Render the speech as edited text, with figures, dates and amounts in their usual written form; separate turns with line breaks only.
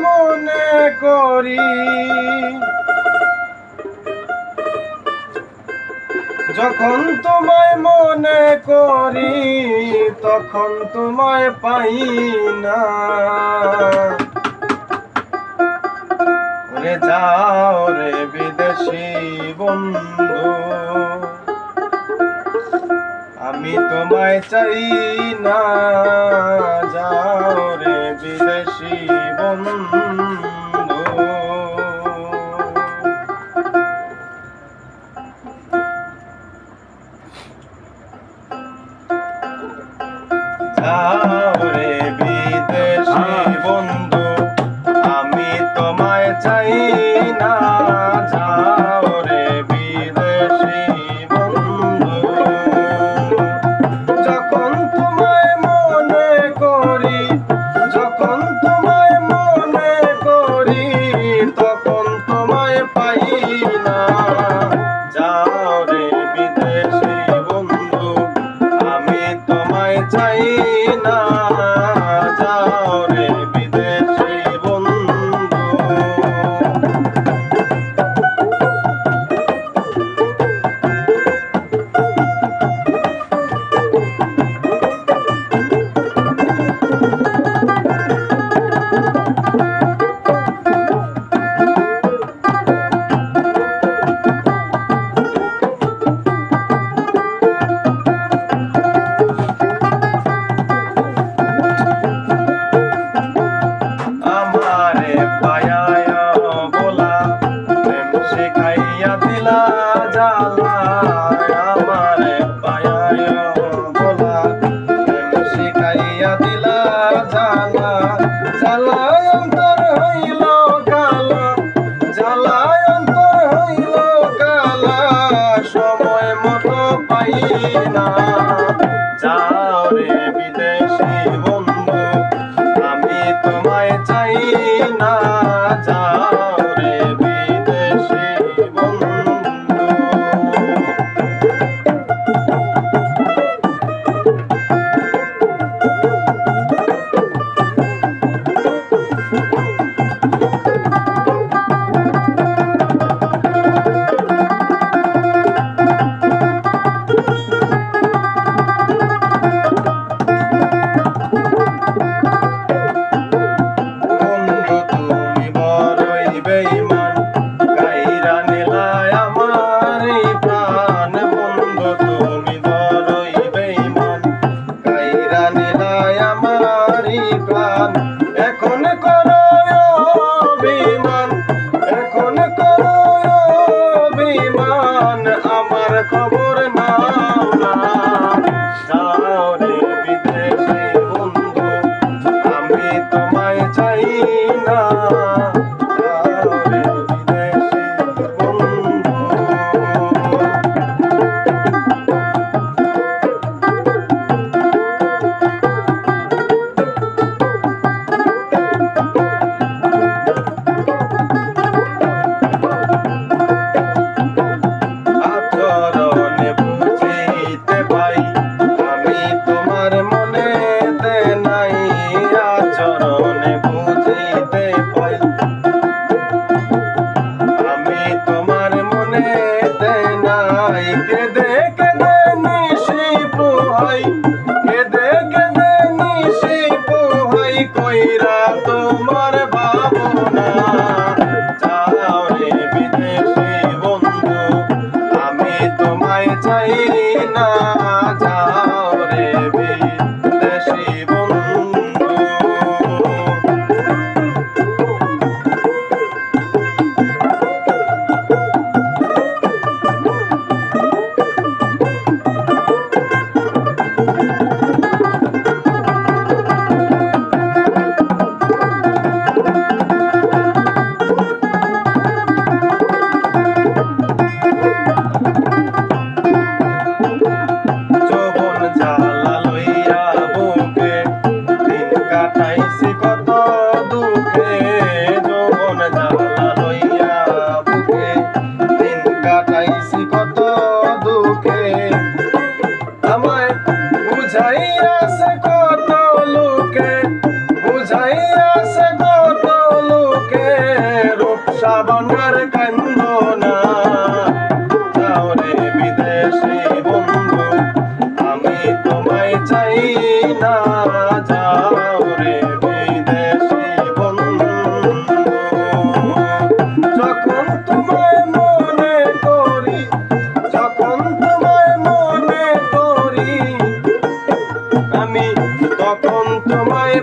মনে করি, যখন তোমায় মনে করি তখন তোমায় পাই না। ওরে যাও রে বিদেশি বন্ধু, আমি তোমায় চাই না। যাও রে বিদেশি বন্ধু। যাও রে বিদেশি বন্ধু, আমি তোমায় চাই না। যাও রে বিদেশি বন্ধু, যখন তোমায় মনে করি, যখন তোমায় মনে করি তখন তোমায় পাই না। যাও রে বিদেশি বন্ধু, আমি তোমায় চাই না। যাও রে বিদেশি বন্ধু। শিখাইয়া দিলা জালা, আমারে পায়ায় বলা, শিখাইয়া দিলা জালা। জালায় অন্তর হইল কালা, জালায় অন্তর হইল কালা, সময় মতো পাই না। যাও রে বিদেশি বন্ধু, আমি তোমায় চাই না। যাও রে বিদেশি বন্ধু। এখন করো অভিমান, এখন করো অভিমান, আমার খবর নাও না। যাও রে বিদেশি বন্ধু, আমি তোমায় চাই না। যাও রে বিদেশি বন্ধু। আচরণে বুঝিতে পাই, যাও রে বিদেশি বন্ধু। যখন তোমায় মনে করি, যখন তোমায় মনে করি, আমি তখন তোমায়